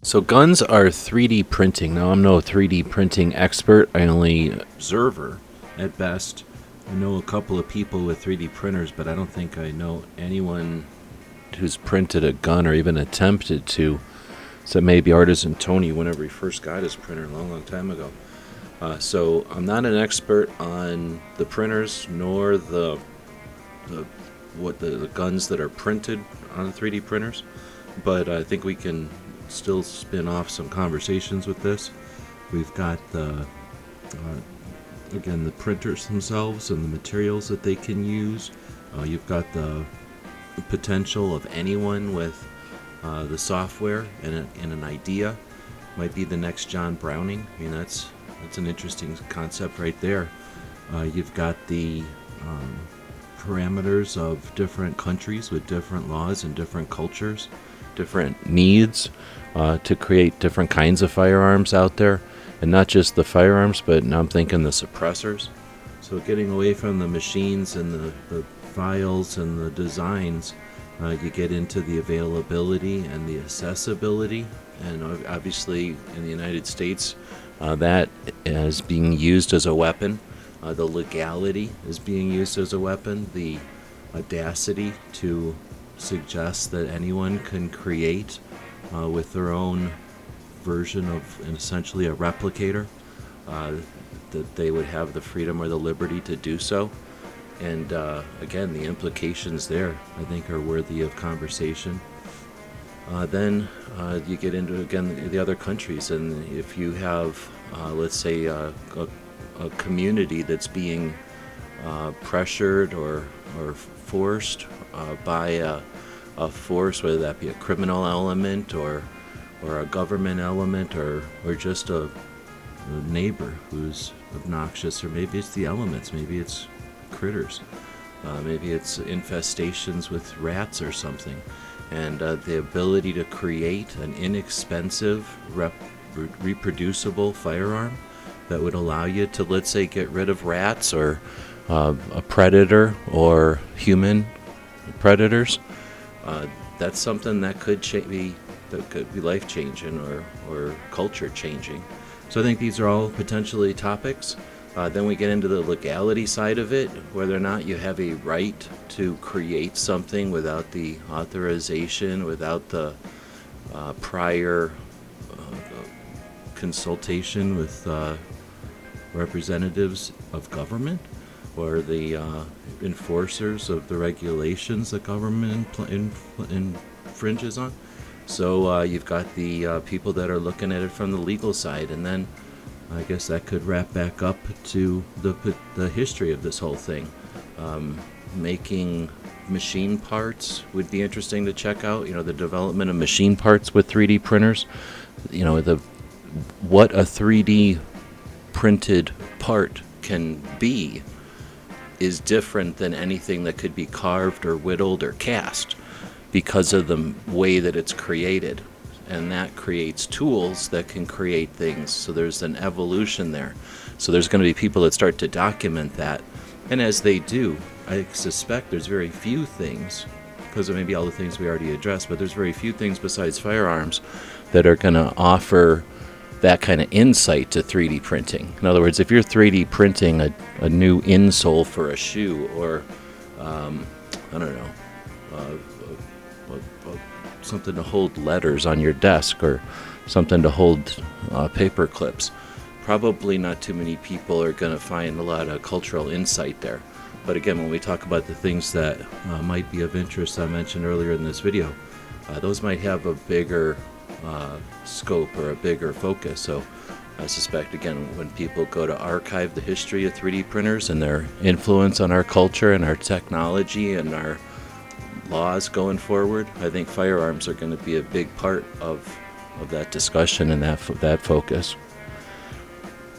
So guns are 3D printing. Now, I'm no 3D printing expert. I only observer at best. I know a couple of people with 3D printers, but I don't think I know anyone who's printed a gun or even attempted to. So maybe Artisan Tony whenever he first got his printer a long, long time ago. So I'm not an expert on the printers nor the the guns that are printed on 3D printers, but I think we can still spin off some conversations with this. We've got again the printers themselves and the materials that they can use. You've got the potential of anyone with the software and an idea might be the next John Browning. I mean, that's an interesting concept right there. You've got the parameters of different countries with different laws and different cultures, different needs to create different kinds of firearms out there. And not just the firearms, but now I'm thinking the suppressors. So getting away from the machines and the files and the designs, you get into the availability and the accessibility. And obviously in the United States, that is being used as a weapon. The legality is being used as a weapon. The audacity to suggest that anyone can create with their own version of essentially a replicator, that they would have the freedom or the liberty to do so. And again, the implications there, I think, are worthy of conversation. Then you get into, again, the other countries. And if you have, let's say, a community that's being pressured or forced by a force, whether that be a criminal element or a government element or just a neighbor who's obnoxious, or maybe it's the elements, maybe it's critters, maybe it's infestations with rats or something, and the ability to create an inexpensive, reproducible firearm that would allow you to, let's say, get rid of rats or a predator or human predators. That's something that could be life-changing or culture-changing. So I think these are all potentially topics. Then we get into the legality side of it, whether or not you have a right to create something without the authorization, without the prior consultation with representatives of government or the enforcers of the regulations that government infringes on. So you've got the people that are looking at it from the legal side, and then I guess that could wrap back up to the history of this whole thing. Making machine parts would be interesting to check out. You know, the development of machine parts with 3D printers. You know, what a 3D printed part can be is different than anything that could be carved or whittled or cast, because of the way that it's created. And that creates tools that can create things. So there's an evolution there. So there's going to be people that start to document that. And as they do, I suspect there's very few things, because of maybe all the things we already addressed, but there's very few things besides firearms that are going to offer that kind of insight to 3D printing. In other words, if you're 3D printing a new insole for a shoe, or I don't know, something to hold letters on your desk, or something to hold paper clips, probably not too many people are going to find a lot of cultural insight there. But again, when we talk about the things that might be of interest, I mentioned earlier in this video, those might have a bigger scope or a bigger focus. So I suspect, again, when people go to archive the history of 3D printers and their influence on our culture and our technology and our laws going forward, I think firearms are going to be a big part of that discussion and that focus.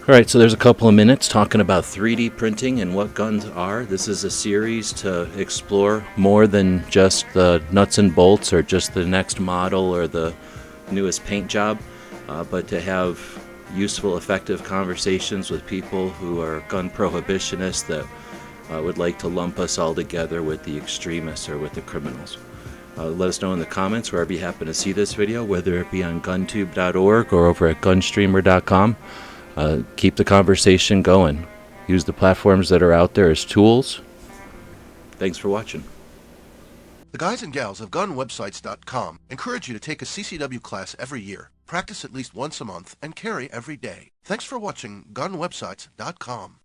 All right, so there's a couple of minutes talking about 3D printing and what guns are. This is a series to explore more than just the nuts and bolts or just the next model or the newest paint job, but to have useful, effective conversations with people who are gun prohibitionists that would like to lump us all together with the extremists or with the criminals. Let us know in the comments wherever you happen to see this video, whether it be on guntube.org or over at gunstreamer.com. Keep the conversation going. Use the platforms that are out there as tools. Thanks for watching. The guys and gals of GunWebsites.com encourage you to take a CCW class every year, practice at least once a month, and carry every day. Thanks for watching GunWebsites.com.